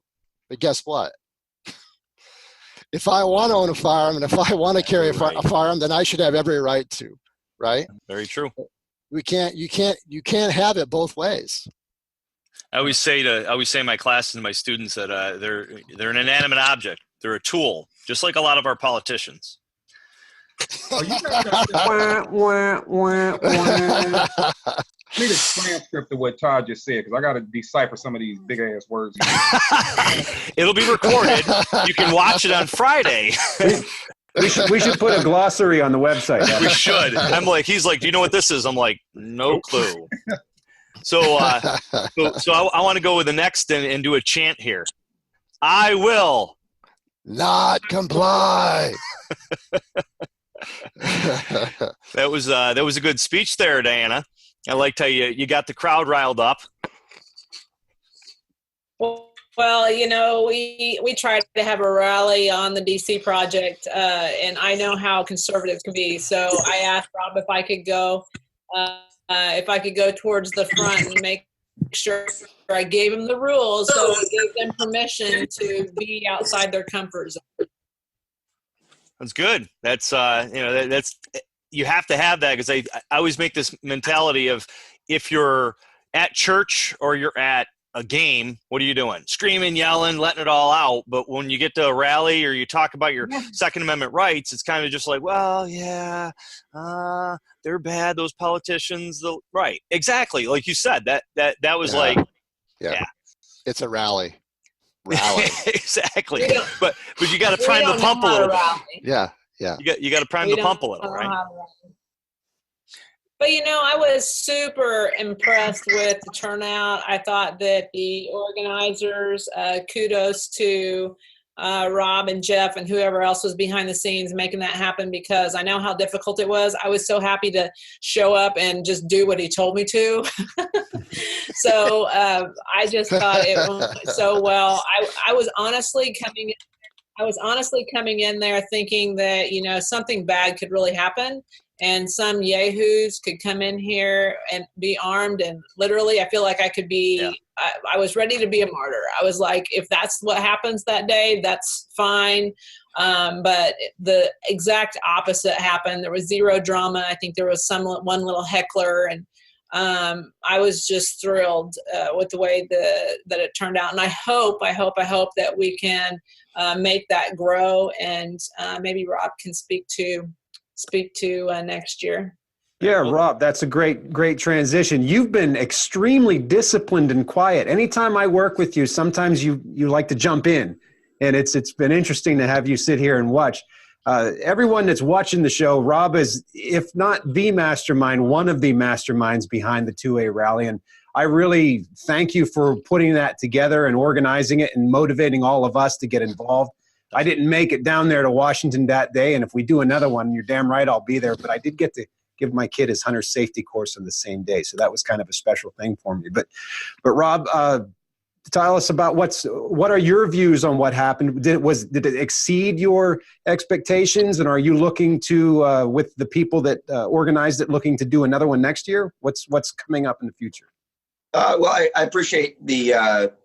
But guess what? If I want to own a firearm and if I want to carry a firearm, then I should have every right to, right? Very true. You can't have it both ways. I always say in my classes and my students that they're an inanimate object. They're a tool, just like a lot of our politicians. Oh, you need a transcript of what Todd just said, because I got to decipher some of these big ass words. It'll be recorded. You can watch it on Friday. We should put a glossary on the website. We should. He's like, do you know what this is? I'm like, no clue. So I want to go with the next and do a chant here. I will not comply. That was a good speech there, Diana. I liked how you got the crowd riled up. Well, you know, we tried to have a rally on the DC project, and I know how conservatives can be. So I asked Rob if I could go towards the front and make sure I gave him the rules, so I gave them permission to be outside their comfort zone. That's good. That's you have to have that, because I always make this mentality of, if you're at church or you're at a game, what are you doing? Screaming, yelling, letting it all out. But when you get to a rally or you talk about your Second Amendment rights, it's kind of just like, well, yeah, they're bad, those politicians. Right, exactly, like you said. That was yeah, it's a rally. Exactly. But you got to prime the pump a little bit. Yeah. Yeah. You got to prime We the don't pump a little, know right? how to- But I was super impressed with the turnout. I thought that the organizers, kudos to Rob and Jeff and whoever else was behind the scenes making that happen, because I know how difficult it was. I was so happy to show up and just do what he told me to. So I just thought it went so well. I was honestly coming in there thinking that, something bad could really happen, and some yahoos could come in here and be armed. And literally, I feel like I could be, I was ready to be a martyr. I was like, if that's what happens that day, that's fine. But the exact opposite happened. There was zero drama. I think there was one little heckler, and I was just thrilled with the way that it turned out. And I hope that we can make that grow, and maybe Rob can speak to next year. Yeah, Rob, that's a great transition. You've been extremely disciplined and quiet. Anytime I work with you, sometimes you like to jump in, and it's been interesting to have you sit here and watch. Everyone that's watching the show, Rob is, if not the mastermind, one of the masterminds behind the 2A rally. And I really thank you for putting that together and organizing it and motivating all of us to get involved. I didn't make it down there to Washington that day, and if we do another one, you're damn right I'll be there. But I did get to give my kid his hunter safety course on the same day, so that was kind of a special thing for me. But Rob, tell us about what are your views on what happened? Did it exceed your expectations, and are you looking to with the people that organized it, looking to do another one next year? What's coming up in the future? Well, I appreciate the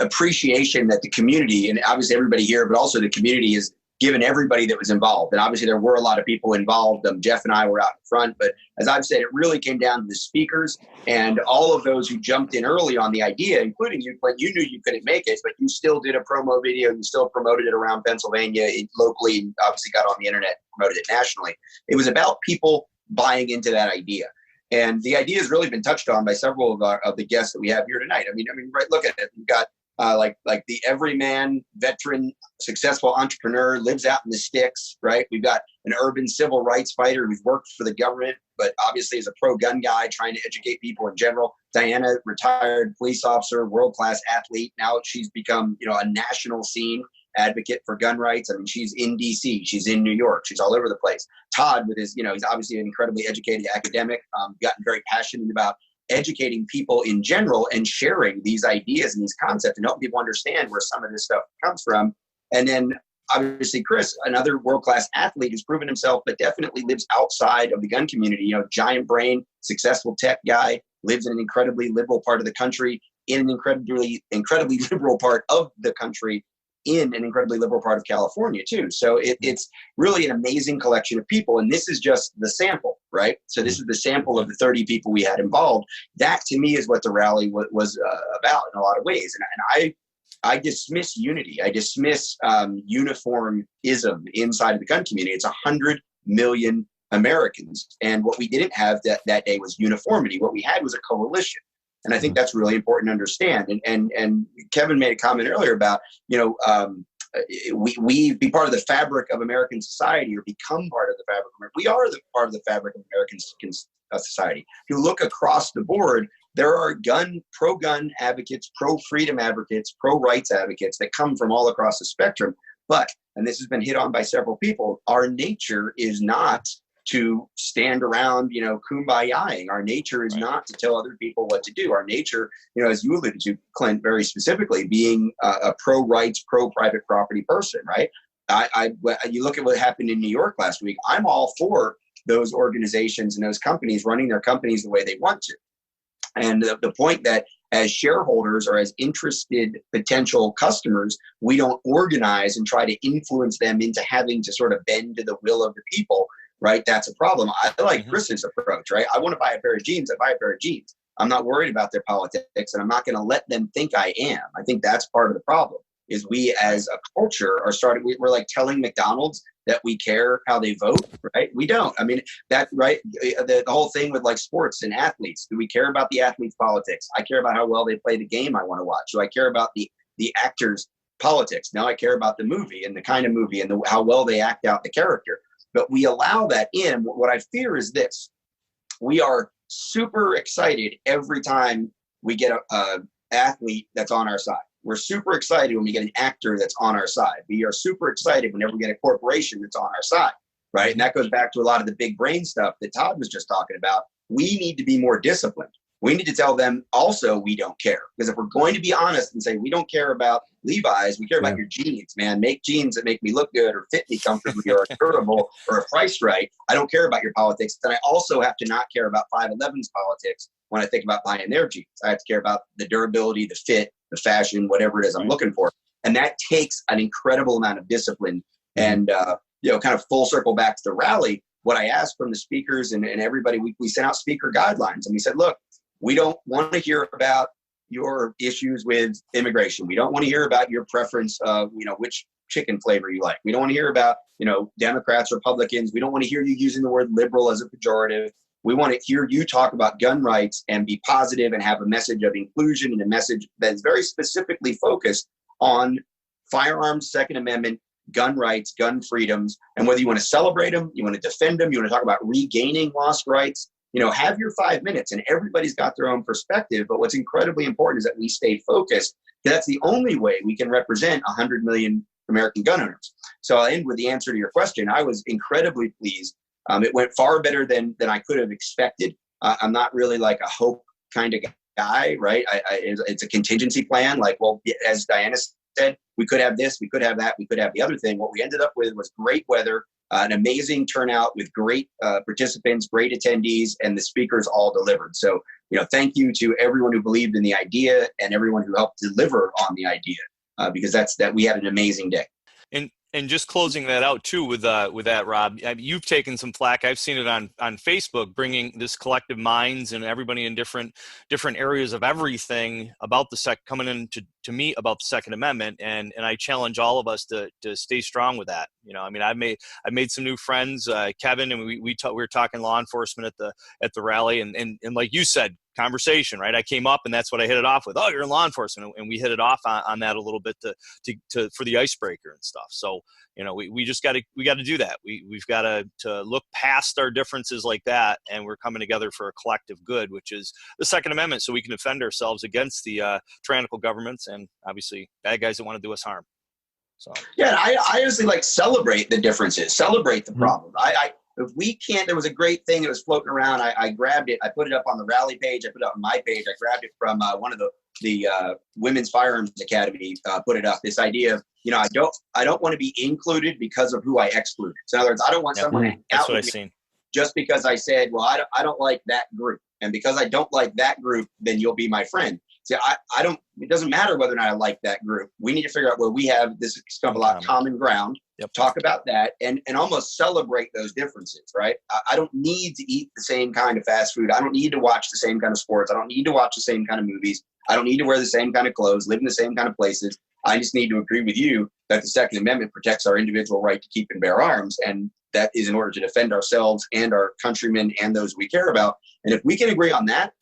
appreciation that the community, and obviously everybody here, but also the community, has given everybody that was involved. And obviously there were a lot of people involved. Jeff and I were out in front, but as I've said, it really came down to the speakers and all of those who jumped in early on the idea, including you, but you knew you couldn't make it, but you still did a promo video. You still promoted it around Pennsylvania locally, and obviously got on the internet and promoted it nationally. It was about people buying into that idea. And the idea has really been touched on by several of the guests that we have here tonight. I mean, right, look at it. We've got like the everyman, veteran, successful entrepreneur, lives out in the sticks, right? We've got an urban civil rights fighter who's worked for the government, but obviously is a pro-gun guy trying to educate people in general. Diana, retired police officer, world-class athlete. Now she's become, a national scene advocate for gun rights. I mean, she's in DC, she's in New York, she's all over the place. Todd, with his, he's obviously an incredibly educated academic, gotten very passionate about educating people in general and sharing these ideas and these concepts and helping people understand where some of this stuff comes from. And then obviously Chris, another world-class athlete who's proven himself, but definitely lives outside of the gun community, giant brain, successful tech guy, lives in an incredibly liberal part of the country, in an incredibly liberal part of the country, in an incredibly liberal part of California too. So it's really an amazing collection of people. And this is just the sample, right? So this is the sample of the 30 people we had involved. That to me is what the rally was about in a lot of ways. And I dismiss unity. I dismiss uniformism inside of the gun community. It's 100 million Americans. And what we didn't have that day was uniformity. What we had was a coalition. And I think that's really important to understand. And Kevin made a comment earlier about, we be part of the fabric of American society, or become part of the fabric of America. We are part of the fabric of American society. If you look across the board, there are pro-gun advocates, pro-freedom advocates, pro-rights advocates that come from all across the spectrum. But, and this has been hit on by several people, our nature is not to stand around, kumbayaing. Our nature is not to tell other people what to do. Our nature, as you alluded to, Clint, very specifically, being a pro-rights, pro-private property person, right? You look at what happened in New York last week. I'm all for those organizations and those companies running their companies the way they want to. And the point that as shareholders or as interested potential customers, we don't organize and try to influence them into having to sort of bend to the will of the people, right? That's a problem. I like Chris's approach, right? I want to buy a pair of jeans. I buy a pair of jeans. I'm not worried about their politics, and I'm not going to let them think I am. I think that's part of the problem, is we as a culture are we're like telling McDonald's that we care how they vote, right? We don't. I mean, right? The whole thing with like sports and athletes. Do we care about the athletes' politics? I care about how well they play the game I want to watch. Do I care about the actors' politics. Now I care about the movie and the kind of movie and how well they act out the character. But we allow that in. What I fear is this. We are super excited every time we get a athlete that's on our side. We're super excited when we get an actor that's on our side. We are super excited whenever we get a corporation that's on our side, right? And that goes back to a lot of the big brain stuff that Todd was just talking about. We need to be more disciplined. We need to tell them also we don't care. Because if we're going to be honest and say we don't care about Levi's, we care about your jeans, man. Make jeans that make me look good or fit me comfortably or are durable or are priced right. I don't care about your politics. Then I also have to not care about 511's politics when I think about buying their jeans. I have to care about the durability, the fit, the fashion, whatever it is I'm looking for. And that takes an incredible amount of discipline. And, kind of full circle back to the rally, what I asked from the speakers and everybody, we sent out speaker guidelines. And we said, look, we don't want to hear about your issues with immigration. We don't want to hear about your preference of, which chicken flavor you like. We don't want to hear about, Democrats, Republicans. We don't want to hear you using the word liberal as a pejorative. We want to hear you talk about gun rights and be positive and have a message of inclusion and a message that is very specifically focused on firearms, Second Amendment, gun rights, gun freedoms, and whether you want to celebrate them, you want to defend them, you want to talk about regaining lost rights, have your 5 minutes, and everybody's got their own perspective. But what's incredibly important is that we stay focused. That's the only way we can represent 100 million American gun owners. So I'll end with the answer to your question. I was incredibly pleased. It went far better than I could have expected. I'm not really like a hope kind of guy, right? It's a contingency plan. Like, well, as Diana said, we could have this, we could have that, we could have the other thing. What we ended up with was great weather, an amazing turnout with great participants, great attendees, and the speakers all delivered. So, thank you to everyone who believed in the idea and everyone who helped deliver on the idea, because we had an amazing day. And just closing that out too with that, Rob, you've taken some flack. I've seen it on Facebook, bringing this collective minds and everybody in different areas of everything about coming in to meet about the Second Amendment, and I challenge all of us to stay strong with that. I've made some new friends, Kevin, and we were talking law enforcement at the rally, and like you said, conversation, right? I came up and that's what I hit it off with. Oh, you're in law enforcement, and we hit it off on that a little bit to for the icebreaker and stuff. So we just got to do that. We've got to look past our differences like that, and we're coming together for a collective good, which is the Second Amendment, so we can defend ourselves against the tyrannical governments and obviously bad guys that want to do us harm. So yeah, I honestly celebrate the differences, celebrate the problem. If we can't, there was a great thing that was floating around. I grabbed it. I put it up on the rally page. I put it up on my page. I grabbed it from one of the Women's Firearms Academy. Put it up. This idea of, I don't want to be included because of who I excluded. So in other words, I don't want someone to that's what I've seen. Just because I said, well, I don't like that group, and because I don't like that group, then you'll be my friend. See, I don't. It doesn't matter whether or not I like that group. We need to figure out where we have this stuff a lot common ground. Yep. Talk about that and almost celebrate those differences, right? I don't need to eat the same kind of fast food. I don't need to watch the same kind of sports. I don't need to watch the same kind of movies. I don't need to wear the same kind of clothes, live in the same kind of places. I just need to agree with you that the Second Amendment protects our individual right to keep and bear arms. And that is in order to defend ourselves and our countrymen and those we care about. And if we can agree on that,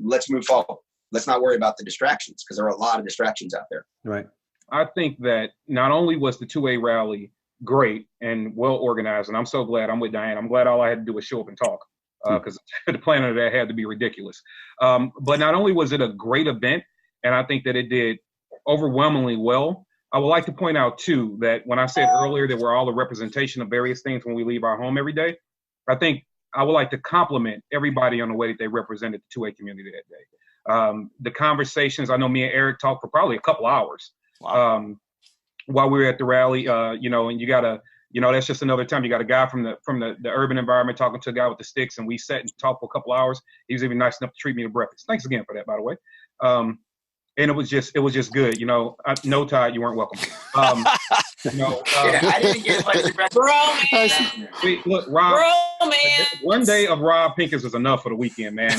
let's move forward. Let's not worry about the distractions, because there are a lot of distractions out there. Right. I think that not only was the 2A rally great and well organized, and I'm so glad I'm with Diane. I'm glad all I had to do was show up and talk, because the plan of that had to be ridiculous. But not only was it a great event, and I think that it did overwhelmingly well, I would like to point out too that when I said earlier that we're all a representation of various things when we leave our home every day, I think I would like to compliment everybody on the way that they represented the 2A community that day. The conversations, I know me and Eric talked for probably a couple hours. Wow. While we were at the rally, and you gotta, that's just another time you got a guy from the urban environment talking to a guy with the sticks, and we sat and talked for a couple hours. He was even nice enough to treat me to breakfast. Thanks again for that, by the way. And it was just good. No, Todd, you weren't welcome. I didn't get invited to breakfast. Look, Rob. Romance. One day of Rob Pincus is enough for the weekend, man.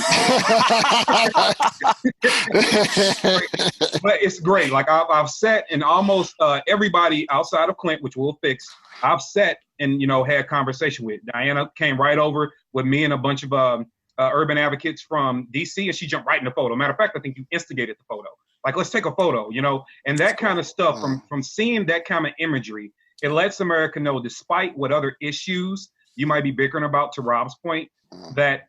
But it's great. Like I've sat and almost everybody outside of Clint, which we'll fix. I've sat and had conversation with. Diana came right over with me and a bunch of urban advocates from DC, and she jumped right in the photo. Matter of fact, I think you instigated the photo. Like, let's take a photo, you know, and that kind of stuff. From seeing that kind of imagery, it lets America know, despite what other issues you might be bickering about, to Rob's point, that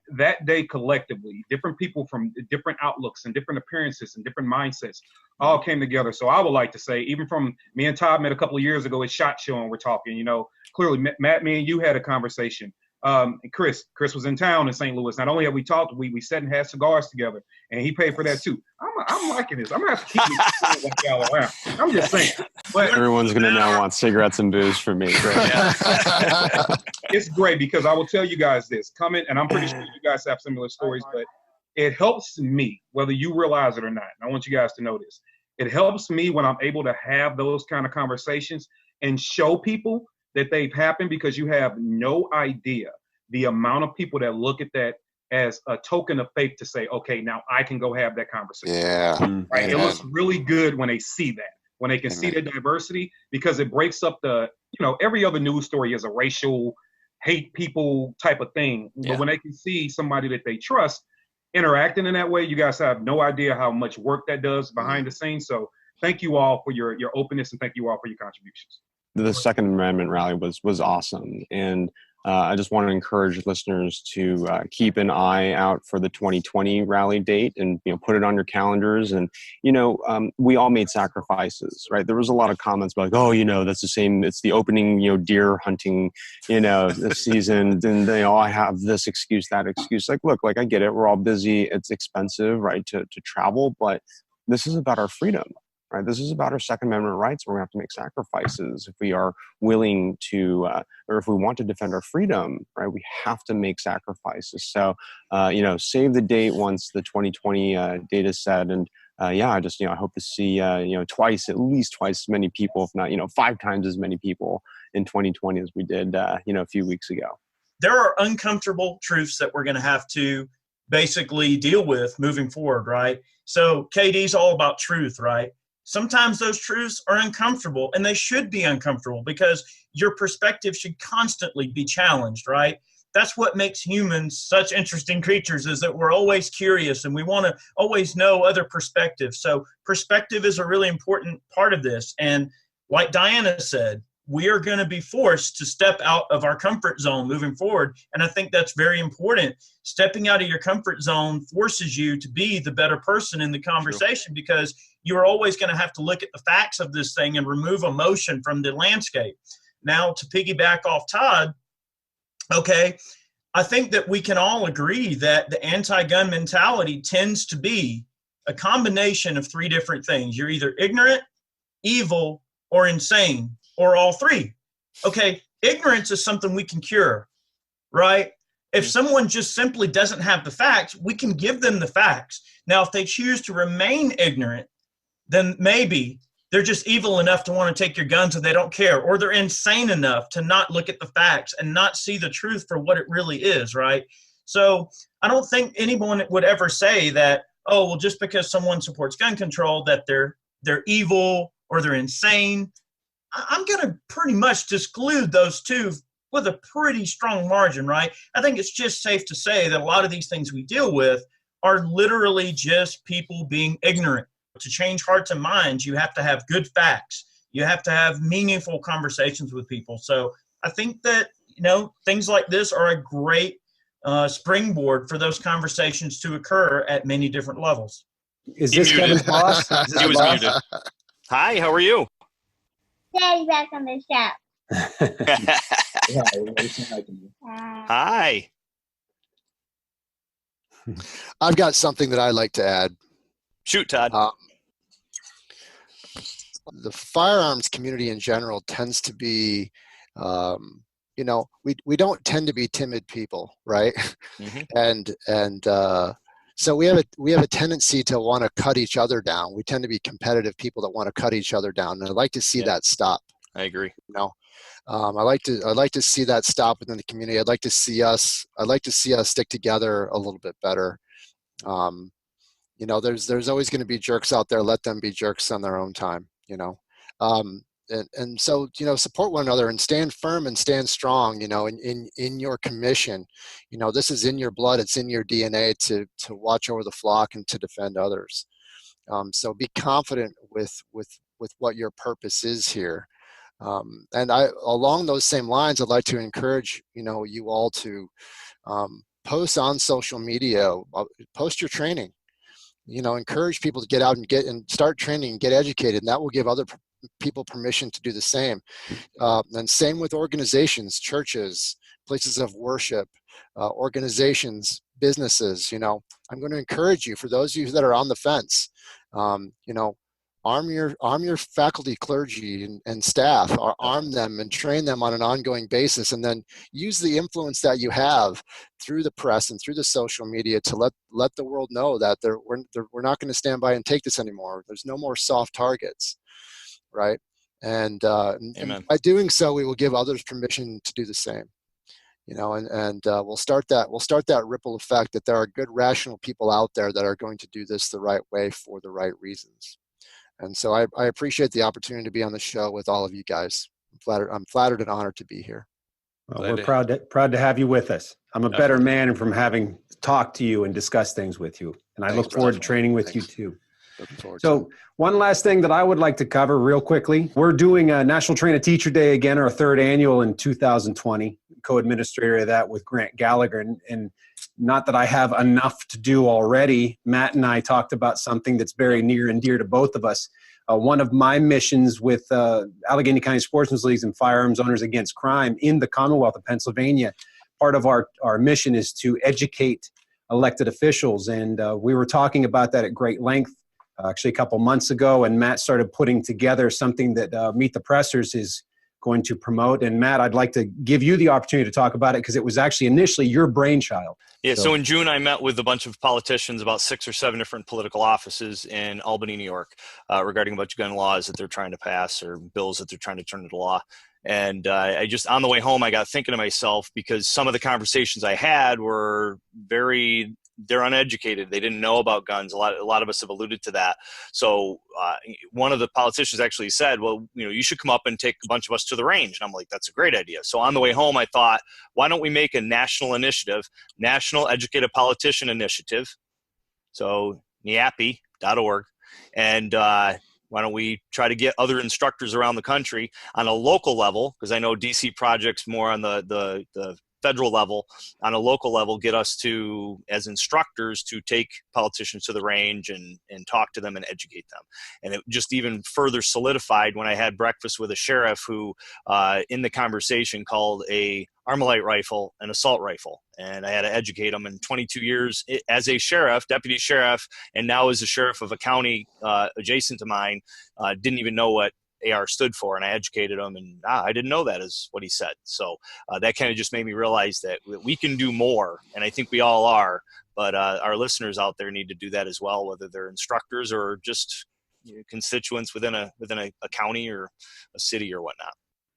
day collectively, different people from different outlooks and different appearances and different mindsets all came together. So I would like to say, even from me and Todd met a couple of years ago at SHOT Show, and we're talking, you know, clearly, Matt, me and you had a conversation. And Chris was in town in St. Louis. Not only have we talked, we sat and had cigars together, and he paid for that too. I'm liking this. I'm gonna have to keep this like y'all around. I'm just saying. But everyone's gonna now want cigarettes and booze from me. It's great because I will tell you guys this. Coming, and I'm pretty sure you guys have similar stories, but it helps me, whether you realize it or not. And I want you guys to know this. It helps me when I'm able to have those kind of conversations and show people that they've happened, because you have no idea the amount of people that look at that as a token of faith to say, okay, now I can go have that conversation. Yeah. Right. Amen. It looks really good when they see that, when they can see the diversity, because it breaks up the, you know, every other news story is a racial hate people type of thing. Yeah. But when they can see somebody that they trust interacting in that way, you guys have no idea how much work that does behind the scenes. So thank you all for your openness, and thank you all for your contributions. The Second Amendment rally was awesome, and I just want to encourage listeners to keep an eye out for the 2020 rally date, and put it on your calendars. And we all made sacrifices, right? There was a lot of comments about, like, oh, that's the same. It's the opening, deer hunting, season, and I have this excuse, that excuse. Like, look, I get it. We're all busy. It's expensive, right, to travel, but this is about our freedom. Right, this is about our Second Amendment rights. We're going to have to make sacrifices if we are willing to, or if we want to defend our freedom. Right, we have to make sacrifices. So, save the date once the 2020 date is set, and I just I hope to see at least twice as many people, if not 5 times as many people in 2020 as we did a few weeks ago. There are uncomfortable truths that we're going to have to basically deal with moving forward, right? So KD's all about truth, right? Sometimes those truths are uncomfortable, and they should be uncomfortable because your perspective should constantly be challenged, right? That's what makes humans such interesting creatures, is that we're always curious and we want to always know other perspectives. So perspective is a really important part of this. And like Diana said, we are going to be forced to step out of our comfort zone moving forward. And I think that's very important. Stepping out of your comfort zone forces you to be the better person in the conversation, because you're always going to have to look at the facts of this thing and remove emotion from the landscape. Now, to piggyback off Todd, okay, I think that we can all agree that the anti-gun mentality tends to be a combination of 3 different things. You're either ignorant, evil, or insane, or all 3. Okay, ignorance is something we can cure, right? If someone just simply doesn't have the facts, we can give them the facts. Now, if they choose to remain ignorant, then maybe they're just evil enough to want to take your guns and they don't care, or they're insane enough to not look at the facts and not see the truth for what it really is, right? So I don't think anyone would ever say that, oh, well, just because someone supports gun control, that they're evil or they're insane. I'm going to pretty much exclude those 2 with a pretty strong margin, right? I think it's just safe to say that a lot of these things we deal with are literally just people being ignorant. To change hearts and minds, you have to have good facts. You have to have meaningful conversations with people. So I think that, things like this are a great springboard for those conversations to occur at many different levels. Is this Kevin's boss? He was muted. Hi, how are you? Daddy back on the shop. Hi. I've got something that I'd like to add. Shoot, Todd. The firearms community in general tends to be, we don't tend to be timid people, right? Mm-hmm. And so we have a tendency to want to cut each other down. We tend to be competitive people that want to cut each other down, and I'd like to see that stop. I agree. I'd like to see that stop within the community. I'd like to see us stick together a little bit better. There's always going to be jerks out there. Let them be jerks on their own time. And so, support one another and stand firm and stand strong, in your commission. This is in your blood. It's in your DNA to watch over the flock and to defend others. So be confident with what your purpose is here. And along those same lines, I'd like to encourage you all to post on social media, post your training. Encourage people to get out and start training and get educated, and that will give other people permission to do the same. And same with organizations, churches, places of worship, organizations, businesses. I'm going to encourage you, for those of you that are on the fence, arm your faculty, clergy, and staff, or arm them and train them on an ongoing basis, and then use the influence that you have through the press and through the social media to let the world know that we're not going to stand by and take this anymore. There's no more soft targets, right? And by doing so, we will give others permission to do the same. And we'll start that ripple effect, that there are good, rational people out there that are going to do this the right way for the right reasons. And so I appreciate the opportunity to be on the show with all of you guys. I'm flattered and honored to be here. Well, we're proud to have you with us. I'm a better man from having talked to you and discussed things with you. And I look forward to training with you too. So one last thing that I would like to cover real quickly. We're doing a National Train-a-Teacher Day again, our third annual in 2020. Co-administrator of that with Grant Gallagher. And not that I have enough to do already. Matt and I talked about something that's very near and dear to both of us. One of my missions with Allegheny County Sportsmen's Leagues and Firearms Owners Against Crime in the Commonwealth of Pennsylvania, part of our mission is to educate elected officials. And we were talking about that at great length actually a couple months ago, and Matt started putting together something that Meet the Pressers is going to promote. And Matt, I'd like to give you the opportunity to talk about it, because it was actually initially your brainchild. Yeah, so in June, I met with a bunch of politicians, about 6 or 7 different political offices in Albany, New York, regarding a bunch of gun laws that they're trying to pass, or bills that they're trying to turn into law. And I just, on the way home, I got thinking to myself, because some of the conversations I had were they're uneducated. They didn't know about guns. A lot of us have alluded to that. So one of the politicians actually said, well, you should come up and take a bunch of us to the range. And I'm like, that's a great idea. So on the way home, I thought, why don't we make a national initiative, National Educated Politician Initiative? So NEAPI.org. And why don't we try to get other instructors around the country on a local level, because I know DC projects more on the federal level, on a local level, get us to, as instructors, to take politicians to the range and talk to them and educate them. And it just even further solidified when I had breakfast with a sheriff who, in the conversation, called a Armalite rifle an assault rifle. And I had to educate him. In 22 years as a sheriff, deputy sheriff, and now as a sheriff of a county adjacent to mine, didn't even know what AR stood for, and I educated him, and I didn't know that is what he said. So that kind of just made me realize that we can do more, and I think we all are, but our listeners out there need to do that as well, whether they're instructors or just constituents within a county or a city or whatnot.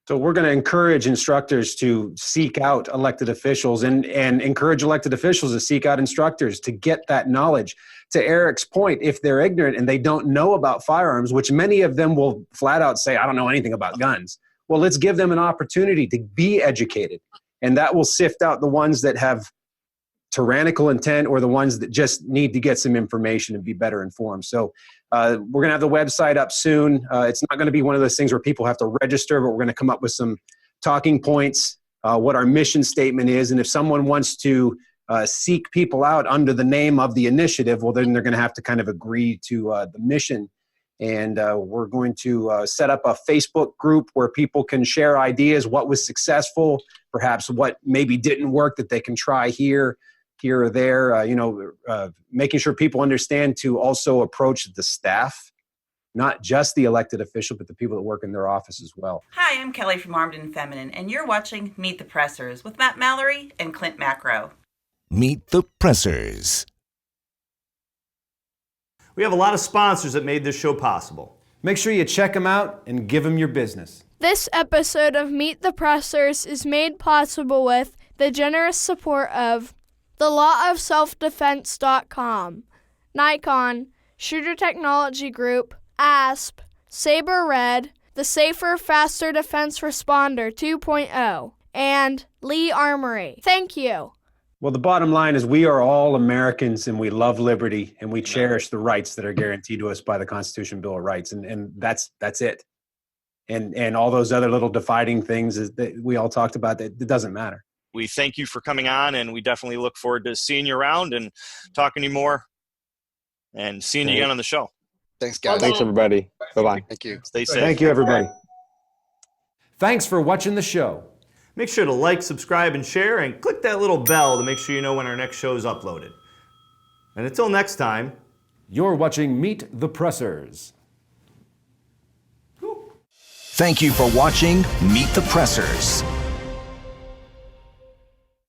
So we're going to encourage instructors to seek out elected officials and encourage elected officials to seek out instructors to get that knowledge. To Eric's point, if they're ignorant and they don't know about firearms, which many of them will flat out say, I don't know anything about guns. Well, let's give them an opportunity to be educated. And that will sift out the ones that have tyrannical intent or the ones that just need to get some information and be better informed. So we're going to have the website up soon. It's not going to be one of those things where people have to register, but we're going to come up with some talking points, what our mission statement is. And if someone wants to seek people out under the name of the initiative, well, then they're going to have to kind of agree to the mission. And we're going to set up a Facebook group where people can share ideas, what was successful, perhaps what maybe didn't work that they can try here or there, making sure people understand to also approach the staff, not just the elected official, but the people that work in their office as well. Hi, I'm Kelly from Armed and Feminine, and you're watching Meet the Pressers with Matt Mallory and Clint Macro. Meet the Pressers. We have a lot of sponsors that made this show possible. Make sure you check them out and give them your business. This episode of Meet the Pressers is made possible with the generous support of thelawofselfdefense.com, Nikon, Shooter Technology Group, ASP, Saber Red, the Safer, Faster Defense Responder 2.0, and Lee Armory. Thank you. Well, the bottom line is we are all Americans and we love liberty and we cherish the rights that are guaranteed to us by the Constitution Bill of Rights. And that's it. And all those other little dividing things that we all talked about, that it doesn't matter. We thank you for coming on, and we definitely look forward to seeing you around and talking to you more and seeing you again on the show. Thanks, guys. Thanks, everybody. Bye-bye. Thank you. Stay safe. Thank you, everybody. Thanks for watching the show. Make sure to like, subscribe, and share, and click that little bell to make sure you know when our next show is uploaded. And until next time, you're watching Meet the Pressers. Thank you for watching Meet the Pressers.